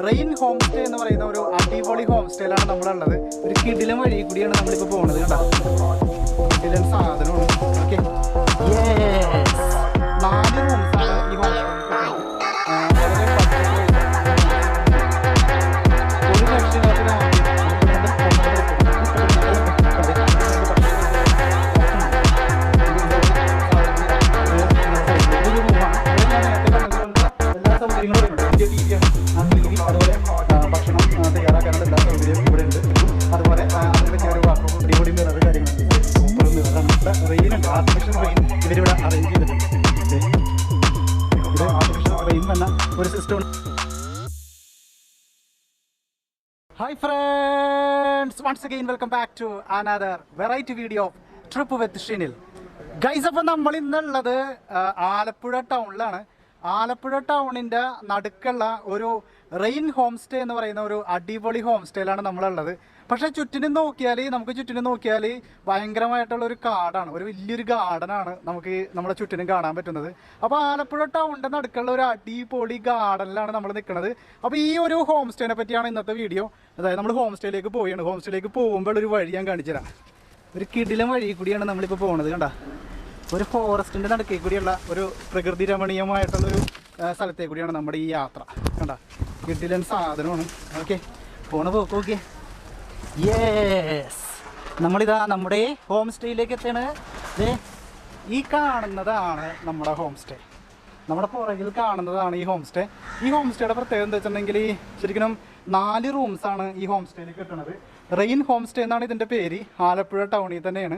Rain homestay എന്ന് പറയുന്ന ഒരു അടിപൊളി ഹോംസ്റ്റേയിലാണ് നമ്മളുള്ളത്. ഒരു കിടിലം വഴി കൂടിയാണ് നമ്മളിപ്പോൾ പോകുന്നത്. കണ്ടോ, കിടിലൻ സാധനമാണ്. ഓക്കെ, 4 റൂംസാണ് ഈ ഹോംസ്റ്റേ. ഒരു ലക്ഷത്തിലാണ് എല്ലാ സൗകര്യങ്ങളും അതുപോലെ ഭക്ഷണം തയ്യാറാക്കാനുള്ള എല്ലാ സൗകര്യവും ഇവിടെ ഉണ്ട്. അതുപോലെ അതിനെ പറ്റിയ ഒരു അടിപൊളി മിറർ കാര്യങ്ങളുണ്ട്. സൂപ്പർ മിററാണ്. റെയിൻ ഉണ്ട്, ആർട്ടിഫിഷ്യൽ റെയിൻ ഇവരിവിടെ അറേഞ്ച് ചെയ്തിട്ടുണ്ട്. ഇത് ആർട്ടിഫിഷ്യൽ റെയിൻ എന്ന ഒരു system. Hi friends, once again welcome back to another variety video of trip with Shinil. Guys, അപ്പോൾ നമ്മൾ ഇന്നുള്ളത് ആലപ്പുഴ ടൗണിലാണ്. ആലപ്പുഴ ടൗണിൻ്റെ നടുക്കുള്ള ഒരു റെയിൻ ഹോം സ്റ്റേ എന്ന് പറയുന്ന ഒരു അടിപൊളി ഹോം സ്റ്റേയിലാണ് നമ്മളുള്ളത്. പക്ഷേ ചുറ്റിനും നോക്കിയാൽ ഭയങ്കരമായിട്ടുള്ള ഒരു കാടാണ്, ഒരു വലിയൊരു ഗാർഡനാണ് നമുക്ക് നമ്മുടെ ചുറ്റിനും കാണാൻ പറ്റുന്നത്. അപ്പോൾ ആലപ്പുഴ ടൗണിൻ്റെ നടുക്കുള്ള ഒരു അടിപൊളി ഗാർഡനിലാണ് നമ്മൾ നിൽക്കുന്നത്. അപ്പോൾ ഈ ഒരു ഹോം സ്റ്റേനെ പറ്റിയാണ് ഇന്നത്തെ വീഡിയോ. അതായത് നമ്മൾ ഹോം സ്റ്റേയിലേക്ക് പോവുകയാണ്. ഹോം സ്റ്റേയിലേക്ക് പോകുമ്പോൾ ഒരു വഴി ഞാൻ കാണിച്ചു തരാം. ഒരു കിടിലം വഴി കൂടിയാണ് നമ്മളിപ്പോൾ പോകുന്നത്. കണ്ട, ഒരു ഫോറസ്റ്റിൻ്റെ നടുക്കേ കൂടിയുള്ള ഒരു പ്രകൃതി രമണീയമായിട്ടുള്ളൊരു സ്ഥലത്തേ കൂടിയാണ് നമ്മുടെ ഈ യാത്ര. കണ്ട, കിടിലൻ സാധനമാണ്. ഓക്കെ, പോണ പോക്ക് ഓക്കെ. യെസ്, നമ്മളിതാ നമ്മുടെ ഹോം സ്റ്റേയിലേക്ക് എത്താണ്. ഈ കാണുന്നതാണ് നമ്മുടെ ഹോം സ്റ്റേ. നമ്മുടെ പുറകിൽ കാണുന്നതാണ് ഈ ഹോം സ്റ്റേ. ഈ ഹോം സ്റ്റേയുടെ പ്രത്യേകത എന്താ വെച്ചിട്ടുണ്ടെങ്കിൽ ശരിക്കും 4 റൂംസാണ് ഈ ഹോം സ്റ്റേയിൽ കിട്ടുന്നത്. റെയിൻ ഹോം സ്റ്റേ എന്നാണ് ഇതിൻ്റെ പേര്. ആലപ്പുഴ ടൗണിൽ തന്നെയാണ്.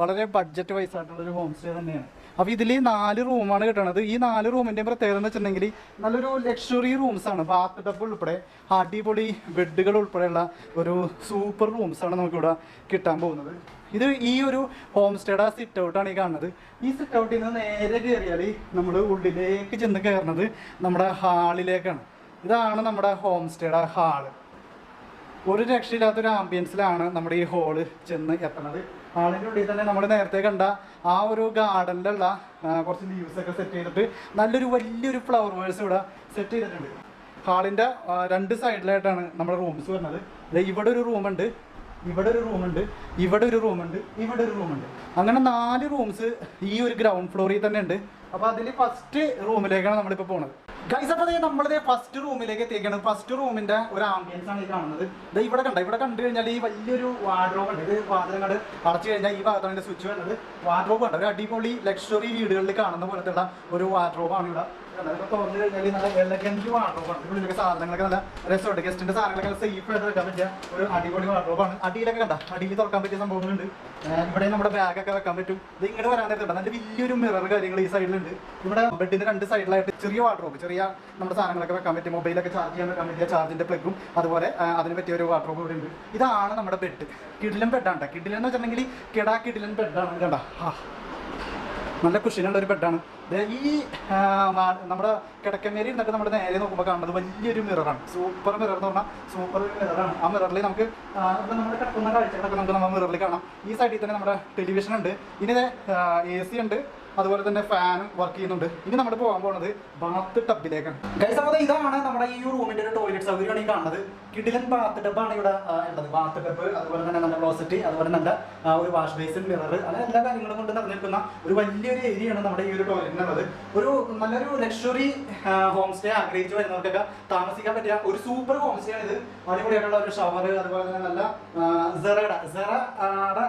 വളരെ ബഡ്ജറ്റ് വൈസ് ആയിട്ടുള്ളൊരു ഹോം സ്റ്റേ തന്നെയാണ്. അപ്പോൾ ഇതിൽ 4 റൂമാണ് കിട്ടുന്നത്. ഈ 4 റൂമിൻ്റെയും പ്രത്യേകത എന്ന് വെച്ചിട്ടുണ്ടെങ്കിൽ നല്ലൊരു ലക്ഷറി റൂംസാണ്. ബാത്ത് ടബ് ഉൾപ്പെടെ അടിപൊളി ബെഡുകൾ ഉൾപ്പെടെയുള്ള ഒരു സൂപ്പർ റൂംസാണ് നമുക്കിവിടെ കിട്ടാൻ പോകുന്നത്. ഇത് ഈ ഒരു ഹോം സ്റ്റേയുടെ സിറ്റ് ഔട്ടാണ് ഈ കാണുന്നത്. ഈ സിറ്റ് ഔട്ടിൽ നിന്ന് നേരെ കയറിയാൽ നമ്മൾ ഉള്ളിലേക്ക് ചെന്ന് കയറുന്നത് നമ്മുടെ ഹാളിലേക്കാണ്. ഇതാണ് നമ്മുടെ ഹോം സ്റ്റേയുടെ ഹാള്. ഒരു രക്ഷയില്ലാത്തൊരു ആംബിയൻസിലാണ് നമ്മുടെ ഈ ഹോള് ചെന്ന് എത്തുന്നത്. ഹാളിൻ്റെ ഉള്ളിൽ തന്നെ നമ്മൾ നേരത്തെ കണ്ട ആ ഒരു ഗാർഡനിലുള്ള കുറച്ച് ലീവ്സൊക്കെ സെറ്റ് ചെയ്തിട്ട് നല്ലൊരു വലിയൊരു ഫ്ലവർ വേഴ്സ് ഇവിടെ സെറ്റ് ചെയ്തിട്ടുണ്ട്. ഹാളിൻ്റെ 2 സൈഡിലായിട്ടാണ് നമ്മുടെ റൂംസ് വരുന്നത്. ഇവിടെ ഒരു റൂമുണ്ട്, ഇവിടെ ഒരു റൂമുണ്ട്, ഇവിടെ ഒരു റൂമുണ്ട്, ഇവിടെ ഒരു റൂമുണ്ട്. അങ്ങനെ 4 റൂംസ് ഈ ഒരു ഗ്രൗണ്ട് ഫ്ലോറിൽ തന്നെ ഉണ്ട്. അപ്പോൾ അതിൽ ഫസ്റ്റ് റൂമിലേക്കാണ് നമ്മളിപ്പോൾ പോകുന്നത്. ഗൈസ്, അപ്പോൾ നമ്മളിത് ഫസ്റ്റ് റൂമിലേക്ക് എത്തിയിരിക്കുകയാണ്. ഫസ്റ്റ് റൂമിൻ്റെ ഒരു ആംബിയൻസ് ആണ് ഈ കാണുന്നത്. ഇവിടെ കണ്ടു കഴിഞ്ഞാൽ ഈ വലിയൊരു വാർഡ്രോബ് ഉണ്ട്. ഇത് വാതിലും കണ്ട് അടച്ചു കഴിഞ്ഞാൽ ഈ ഭാഗത്താണ് സ്വിച്ച് വരുന്നത്. വാർഡ്രോബ് ഉണ്ട്, ഒരു അടിപൊളി ലക്ഷറി വീടുകളിൽ കാണുന്ന പോലത്തുള്ള ഒരു വാർഡ്രോബാണ് ഇവിടെ. തുറന്നു കഴിഞ്ഞാൽ നല്ല എലഗന്റ് വാർഡ്രോബാണ്. ഇതിലൊക്കെ സാധനങ്ങളൊക്കെ നല്ല രസമുണ്ട്. ഗസ്റ്റിൻ്റെ സാധനങ്ങളൊക്കെ സേഫ് ആയിട്ട് വെക്കാൻ പറ്റിയ ഒരു അടിപൊളി വാർഡ്രോബാണ്. അടിയിലൊക്കെ കണ്ട, അടിയിൽ തുറക്കാൻ പറ്റിയ സംഭവങ്ങളുണ്ട്. ഇവിടെ നമ്മുടെ ബാഗൊക്കെ വെക്കാൻ പറ്റും. ഇത് ഇങ്ങോട്ട് വരാൻ നേരത്തെ നല്ല വലിയൊരു മിറർ കാര്യങ്ങൾ ഈ സൈഡിലുണ്ട്. ഇവിടെ ബെഡിൻ്റെ 2 സൈഡിലായിട്ട് ചെറിയ വാർഡ്രോബ്, ചെറിയ നമ്മുടെ സാധനങ്ങളൊക്കെ വെക്കാൻ പറ്റും. മൊബൈലൊക്കെ ചാർജ് ചെയ്യാൻ വെക്കാൻ പറ്റിയ ചാർജിൻ്റെ പ്ലഗും അതുപോലെ അതിന് പറ്റിയ ഒരു വാർഡ്രോബ് ഇവിടെ ഉണ്ട്. ഇതാണ് നമ്മുടെ ബെഡ്. കിടിലൻ ബെഡാണ്. കിടിലൻ എന്ന് വെച്ചിട്ടുണ്ടെങ്കിൽ കിടിലൻ ബെഡാണ്. കണ്ട, നല്ല കുഷനുള്ള ഒരു ബെഡാണ്. ഈ നമ്മുടെ കിടക്കമേരി ഇരുന്നിട്ട് നമ്മുടെ നേരെ നോക്കുമ്പോൾ കാണുന്നത് വലിയൊരു മിററാണ്. സൂപ്പർ മിറർ എന്ന് പറഞ്ഞാൽ സൂപ്പർ മിററാണ്. ആ മിററിൽ നമുക്ക് നമ്മുടെ കിടക്കുന്ന കാഴ്ചകളൊക്കെ നമുക്ക് നമ്മുടെ മിററിൽ കാണാം. ഈ സൈഡിൽ തന്നെ നമ്മുടെ ടെലിവിഷൻ ഉണ്ട്. ഇനി AC ഉണ്ട്, അതുപോലെ തന്നെ ഫാനും വർക്ക് ചെയ്യുന്നുണ്ട്. ഇനി നമ്മൾ പോകാൻ പോകുന്നത് ബാത്ത് ടബിലേക്കാണ്. ഗൈസ്, അപ്പോൾ ഇതാണ് നമ്മുടെ ഈ റൂമിൻ്റെ ഒരു ടോയ്ലറ്റ് സൗകര്യമാണ് ഈ കാണുന്നത്. കിടിലൻ ബാത്ത് ടബാണ് ഇവിടെ ഉള്ളത്. ബാത്ത് ടബ്, അതുപോലെ തന്നെ നല്ല ക്ലോസറ്റ്, അതുപോലെ നല്ല ഒരു വാഷ് ബേസിൻ, മിറർ, അങ്ങനെ എല്ലാ കാര്യങ്ങളും കൊണ്ട് നിറഞ്ഞിരിക്കുന്ന ഒരു വലിയൊരു ഏരിയയാണ് നമ്മുടെ ഈ ഒരു ടോയ്ലറ്റിനുള്ളത്. ഒരു നല്ലൊരു ലക്ഷറി ഹോം സ്റ്റേ ആഗ്രഹിച്ച് വരുന്നവർക്കൊക്കെ താമസിക്കാൻ പറ്റിയ ഒരു സൂപ്പർ ഹോം സ്റ്റേ ആണ് ഇത്. അടിപൊളിയായിട്ടുള്ള ഒരു ഷവർ, അതുപോലെ തന്നെ നല്ല സെറയുടെ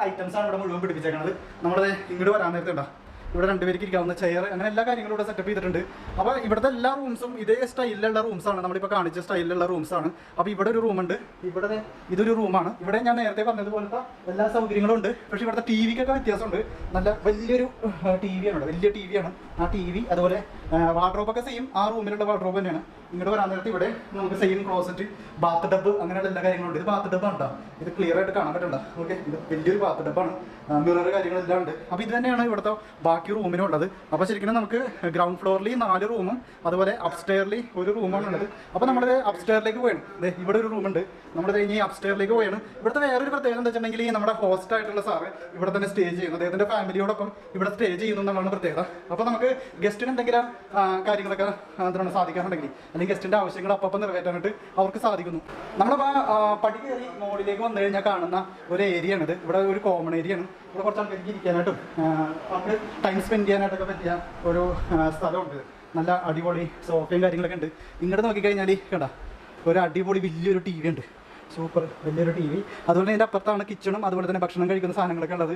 ഐറ്റംസ് ആണ് ഇവിടെ മുഴുവൻ പിടിപ്പിച്ചേക്കുന്നത്. നമ്മളത് ഇങ്ങോട്ട് വരാൻ നേരത്തെ ഉണ്ടാവും. ഇവിടെ 2 പേർക്ക് ഇരിക്കാവുന്ന ചെയർ, അങ്ങനെ എല്ലാ കാര്യങ്ങളും ഇവിടെ സെറ്റപ്പ് ചെയ്തിട്ടുണ്ട്. അപ്പോൾ ഇവിടുത്തെ എല്ലാ റൂംസും ഇതേ സ്റ്റൈലിലുള്ള റൂംസാണ്, നമ്മളിപ്പോൾ കാണിച്ച സ്റ്റൈലിലുള്ള റൂംസാണ്. അപ്പോൾ ഇവിടെ ഒരു റൂമുണ്ട്, ഇവിടെ ഇതൊരു റൂമാണ്. ഇവിടെ ഞാൻ നേരത്തെ പറഞ്ഞതുപോലത്തെ എല്ലാ സൗകര്യങ്ങളും ഉണ്ട്. പക്ഷേ ഇവിടുത്തെ TVക്കൊക്കെ വ്യത്യാസമുണ്ട്. നല്ല വലിയൊരു TV ആണ്, വലിയ TV ആണ് ആ TV. അതുപോലെ വാർഡ്രോബൊക്കെ സെയിം ആ റൂമിലുള്ള വാർഡ്രോബ് തന്നെയാണ്. ഇങ്ങോട്ട് വരാൻ നേരത്തെ ഇവിടെ നമുക്ക് സെയിം ക്ലോസറ്റ്, ബാത്ത് ടബ്, അങ്ങനെയുള്ള എല്ലാ കാര്യങ്ങളുണ്ട്. ഇത് ബാത്ത് ടബാണ് കേട്ടോ. ഇത് ക്ലിയർ ആയിട്ട് കാണാൻ പറ്റണ്ട. ഓക്കെ, ഇത് വലിയൊരു ബാത്ത് ടബാണ്. മിറർ കാര്യങ്ങളെല്ലാം ഉണ്ട്. അപ്പോൾ ഇത് തന്നെയാണ് ഇവിടുത്തെ ബാക്കി റൂമിനുള്ളത്. അപ്പോൾ ശരിക്കും നമുക്ക് ഗ്രൗണ്ട് ഫ്ലോറിൽ 4 റൂമും അതുപോലെ അപ്സ്റ്റെയറിൽ ഒരു റൂമാണ് ഉള്ളത്. അപ്പോൾ നമ്മൾ അപ്സ്റ്റെയറിലേക്ക് പോയാണ്. ഇവിടെ ഒരു റൂമുണ്ട്. നമ്മൾ കഴിഞ്ഞ് അപ്സ്റ്റെയറിലേക്ക് പോയാണ്. ഇവിടുത്തെ വേറൊരു പ്രത്യേകത എന്താ വെച്ചിട്ടുണ്ടെങ്കിൽ നമ്മുടെ ഹോസ്റ്റ് ആയിട്ടുള്ള സാറ് ഇവിടെ തന്നെ സ്റ്റേ ചെയ്യുന്നു. അദ്ദേഹത്തിൻ്റെ ഫാമിലിയോടൊപ്പം ഇവിടെ സ്റ്റേ ചെയ്യുന്നു എന്നുള്ളതാണ് പ്രത്യേകത. അപ്പോൾ നമുക്ക് ഗസ്റ്റിന് എന്തെങ്കിലും കാര്യങ്ങളൊക്കെ എന്താണ് സാധിക്കാറുണ്ടെങ്കിൽ അല്ലെങ്കിൽ ഗസ്റ്റിൻ്റെ ആവശ്യങ്ങൾ അപ്പം നിറവേറ്റാനായിട്ട് അവർക്ക് സാധിക്കുന്നു. നമ്മളിപ്പോൾ പടി കയറി മുകളിലേക്ക് വന്നു കഴിഞ്ഞാൽ കാണുന്ന ഒരു ഏരിയ ആണിത്. ഇവിടെ ഒരു കോമൺ ഏരിയ ആണ്. ഇവിടെ കുറച്ച് ആൾക്കാർക്ക് ഇരിക്കാനായിട്ടും അവർക്ക് ടൈം സ്പെൻഡ് ചെയ്യാനായിട്ടൊക്കെ പറ്റിയ ഒരു സ്ഥലമുണ്ട്. നല്ല അടിപൊളി സോഫയും കാര്യങ്ങളൊക്കെ ഉണ്ട്. ഇങ്ങോട്ട് നോക്കിക്കഴിഞ്ഞാൽ കേട്ടാ ഒരു അടിപൊളി വലിയൊരു ടി വി ഉണ്ട്. സൂപ്പർ വലിയൊരു ടി വി. അതുപോലെ ഇതിൻ്റെ അപ്പുറത്താണ് കിച്ചണും അതുപോലെ തന്നെ ഭക്ഷണം കഴിക്കുന്ന സാധനങ്ങളൊക്കെ ഉള്ളത്,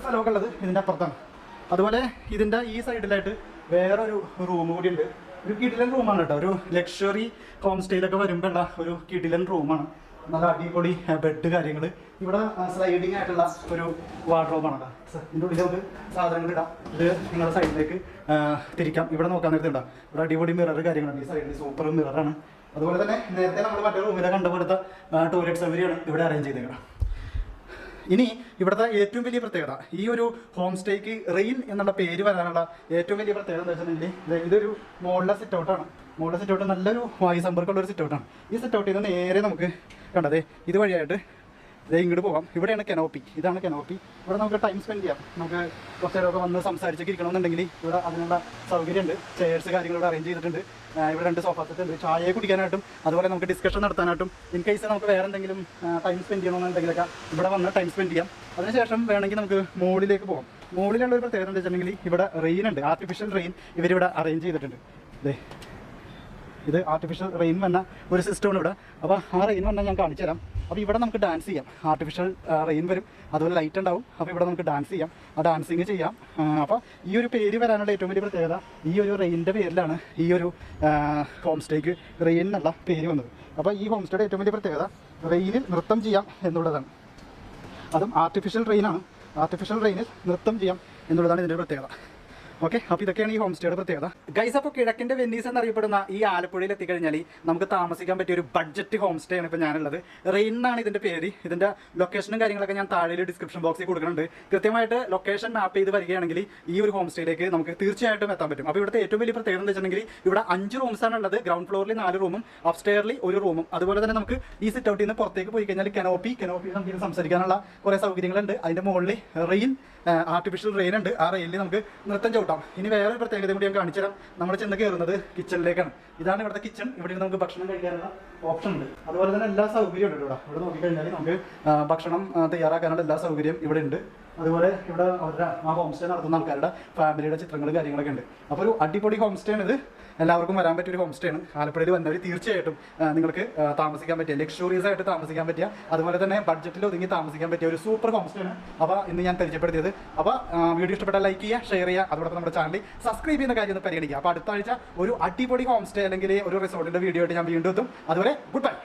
സ്ഥലമൊക്കെ ഉള്ളത് ഇതിൻ്റെ അപ്പുറത്താണ്. അതുപോലെ ഇതിൻ്റെ ഈ സൈഡിലായിട്ട് വേറൊരു റൂം കൂടി ഉണ്ട്. ഒരു കിടിലൻ റൂമാണ് കേട്ടോ. ഒരു ലക്ഷറി ഹോം സ്റ്റേയിലൊക്കെ വരുമ്പോഴുള്ള ഒരു കിടിലൻ റൂമാണ്. നല്ല അടിപൊളി ബെഡ് കാര്യങ്ങൾ. ഇവിടെ സ്ലൈഡിങ് ആയിട്ടുള്ള ഒരു വാർഡ്രോബാണ് കേട്ടോ. ഇതിൻ്റെ ഉള്ളിൽ നമുക്ക് സാധനങ്ങൾ ഇടാം. ഇത് നിങ്ങളുടെ സൈഡിലേക്ക് തിരിക്കാം. ഇവിടെ നോക്കാൻ നേരത്തെ ഉണ്ടാവും. ഇവിടെ അടിപൊളി മിറർ കാര്യങ്ങളുണ്ട്. ഈ സൈഡിൽ സൂപ്പർ മിററാണ്. അതുപോലെ തന്നെ നേരത്തെ നമ്മൾ മറ്റേ റൂമിലെ കണ്ടുപോലത്തെ ടോയ്ലറ്റ് സൗകര്യമാണ് ഇവിടെ അറേഞ്ച് ചെയ്തേക്കണം. ഇനി ഇവിടുത്തെ ഏറ്റവും വലിയ പ്രത്യേകത, ഈ ഒരു ഹോം സ്റ്റേക്ക് റെയിൻ എന്നുള്ള പേര് വരാനുള്ള ഏറ്റവും വലിയ പ്രത്യേകത എന്താ വെച്ചിട്ടുണ്ടെങ്കിൽ ഇതൊരു മോളിലെ സിറ്റ് ഔട്ടാണ്. മോളിലെ സിറ്റ് ഔട്ട് നല്ലൊരു വായു സമ്പർക്കമുള്ള ഒരു സിറ്റ് ഔട്ടാണ്. ഈ സിറ്റ് ഔട്ടിൽ നിന്ന് നേരെ നമുക്ക് കണ്ടതേ ഇതുവഴിയായിട്ട് ഇങ്ങോട്ട് പോകാം. ഇവിടെയാണ് കനോപ്പി. ഇതാണ് കനോപ്പി. ഇവിടെ നമുക്ക് ടൈം സ്പെൻഡ് ചെയ്യാം. നമുക്ക് കുറച്ച് നേരമൊക്കെ വന്ന് സംസാരിച്ചൊക്കെ ഇരിക്കണമെന്നുണ്ടെങ്കിൽ ഇവിടെ അതിനുള്ള സൗകര്യമുണ്ട്. ചെയർസ് കാര്യങ്ങളിവിടെ അറേഞ്ച് ചെയ്തിട്ടുണ്ട്. ഇവിടെ 2 സോഫ സെറ്റ് ഉണ്ട്. ചായ കുടിക്കാനായിട്ടും അതുപോലെ നമുക്ക് ഡിസ്കഷൻ നടത്താനായിട്ടും ഇൻ കേസ് നമുക്ക് വേറെ എന്തെങ്കിലും ടൈം സ്പെൻഡ് ചെയ്യണമെന്നുണ്ടെങ്കിലൊക്കെ ഇവിടെ വന്ന് ടൈം സ്പെൻഡ് ചെയ്യാം. അതിനുശേഷം വേണമെങ്കിൽ നമുക്ക് മുകളിലേക്ക് പോകാം. മുകളിലുള്ള ഒരു പ്രത്യേകത എന്താ വെച്ചിട്ടുണ്ടെങ്കിൽ ഇവിടെ റെയിൻ ഉണ്ട്. ആർട്ടിഫിഷ്യൽ റെയിൻ ഇവരിവിടെ അറേഞ്ച് ചെയ്തിട്ടുണ്ട്. ഇത് ആർട്ടിഫിഷ്യൽ റെയിൻ വന്ന ഒരു സിസ്റ്റമാണ് ഇവിടെ. അപ്പോൾ ആ റെയിൻ വന്നാൽ ഞാൻ കാണിച്ചു തരാം. അപ്പോൾ ഇവിടെ നമുക്ക് ഡാൻസ് ചെയ്യാം. ആർട്ടിഫിഷ്യൽ റെയിൻ വരും, അതുപോലെ ലൈറ്റ് ഉണ്ടാവും. അപ്പോൾ ഇവിടെ നമുക്ക് ഡാൻസ് ചെയ്യാം, ആ ഡാൻസിങ് ചെയ്യാം. അപ്പോൾ ഈ ഒരു പേര് വരാനുള്ള ഏറ്റവും വലിയ പ്രത്യേകത ഈ ഒരു റെയിനിൻ്റെ പേരിലാണ് ഈ ഒരു ഹോം സ്റ്റേക്ക് റെയിൻ എന്നുള്ള പേര് വന്നത്. അപ്പോൾ ഈ ഹോം സ്റ്റേയുടെ ഏറ്റവും വലിയ പ്രത്യേകത റെയിനിൽ നൃത്തം ചെയ്യാം എന്നുള്ളതാണ്. അതും ആർട്ടിഫിഷ്യൽ റെയിനാണ്. ആർട്ടിഫിഷ്യൽ റെയിനിൽ നൃത്തം ചെയ്യാം എന്നുള്ളതാണ് ഇതിൻ്റെ പ്രത്യേകത. ഓക്കെ, അപ്പോൾ ഇതൊക്കെയാണ് ഈ ഹോം സ്റ്റേയുടെ പ്രത്യേകത. ഗൈസ്, അപ്പോൾ കിഴക്കിൻ്റെ വെന്നീസ് എന്നറിയപ്പെടുന്ന ഈ ആലപ്പുഴയിൽ എത്തിക്കഴിഞ്ഞാൽ നമുക്ക് താമസിക്കാൻ പറ്റിയ ഒരു ബഡ്ജറ്റ് ഹോം സ്റ്റേ ആണ് ഇപ്പോൾ ഞാനുള്ളത്. റെയിൻ എന്നാണ് ഇതിൻ്റെ പേര്. ഇതിൻ്റെ ലൊക്കേഷനും കാര്യങ്ങളൊക്കെ ഞാൻ താഴെ ഡിസ്ക്രിപ്ഷൻ ബോക്സിൽ കൊടുക്കുന്നുണ്ട്. കൃത്യമായിട്ട് ലൊക്കേഷൻ മാപ്പ് ചെയ്ത് വരികയാണെങ്കിൽ ഈ ഒരു ഹോം സ്റ്റേയിലേക്ക് നമുക്ക് തീർച്ചയായിട്ടും എത്താൻ പറ്റും. അപ്പോൾ ഇവിടുത്തെ ഏറ്റവും വലിയ പ്രത്യേകത എന്ന് വെച്ചിട്ടുണ്ടെങ്കിൽ ഇവിടെ 5 റൂംസാണ് ഉള്ളത്. ഗ്രൗണ്ട് ഫ്ലോറിൽ 4 റൂമും അപ്സ്റ്റെയറിൽ 1 റൂമും. അതുപോലെ തന്നെ നമുക്ക് ഈ സിറ്റ് ഔട്ടിൽ നിന്ന് പുറത്തേക്ക് പോയി കഴിഞ്ഞാൽ കനോപ്പി നമുക്ക് സംസാരിക്കാനുള്ള കുറേ സൗകര്യങ്ങളുണ്ട്. അതിൻ്റെ മുകളിൽ റെയിൻ ആർട്ടിഫിഷ്യൽ റെയിൻ ഉണ്ട്. ആ റെയിനിൽ നമുക്ക് നൃത്തം ചവിട്ടാം. ഇനി വേറൊരു പ്രത്യേകത കൂടി ഞാൻ കാണിച്ചു തരാം. നമ്മൾ ചെന്ന് കയറുന്നത് കിച്ചണിലേക്കാണ്. ഇതാണ് ഇവിടുത്തെ കിച്ചൺ. ഇവിടെ നമുക്ക് ഭക്ഷണം കഴിക്കാനുള്ള ഓപ്ഷൻ ഉണ്ട്. അതുപോലെ തന്നെ എല്ലാ സൗകര്യവും ഉണ്ട്. ഇവിടെ നോക്കിക്കഴിഞ്ഞാൽ നമുക്ക് ഭക്ഷണം തയ്യാറാക്കാനുള്ള എല്ലാ സൗകര്യം ഇവിടെ ഉണ്ട്. അതുപോലെ ഇവിടെ അവരുടെ ആ ഹോം സ്റ്റേ നടത്തുന്ന ആൾക്കാരുടെ ഫാമിലിയുടെ ചിത്രങ്ങളും കാര്യങ്ങളൊക്കെ ഉണ്ട്. അപ്പോൾ ഒരു അടിപൊളി ഹോം സ്റ്റേ ആണ് ഇത്. എല്ലാവർക്കും വരാൻ പറ്റിയൊരു ഹോം സ്റ്റേ ആണ്. ആലപ്പുഴയിൽ വന്നവർ തീർച്ചയായിട്ടും നിങ്ങൾക്ക് താമസിക്കാൻ പറ്റിയ, ലക്ഷറീസ് ആയിട്ട് താമസിക്കാൻ പറ്റിയ, അതുപോലെ തന്നെ ബഡ്ജറ്റിൽ ഒതുങ്ങി താമസിക്കാൻ പറ്റിയ ഒരു സൂപ്പർ ഹോം സ്റ്റേ ആണ്. അപ്പോൾ ഇന്ന് ഞാൻ പരിചയപ്പെടുത്തിയത്. അപ്പോൾ വീഡിയോ ഇഷ്ടപ്പെട്ടാൽ ലൈക്ക് ചെയ്യുക, ഷെയർ ചെയ്യുക, അതോടൊപ്പം നമ്മുടെ ചാനൽ സബ്സ്ക്രൈബ് ചെയ്യുന്ന കാര്യം ഒന്ന് പരിഗണിക്കുക. അപ്പോൾ അടുത്ത ആഴ്ച ഒരു അടിപൊളി ഹോം സ്റ്റേ അല്ലെങ്കിൽ ഒരു റിസോർട്ടിൻ്റെ വീഡിയോ ആയിട്ട് ഞാൻ വീണ്ടും എത്തും. അതുവരെ ഗുഡ് ബൈ.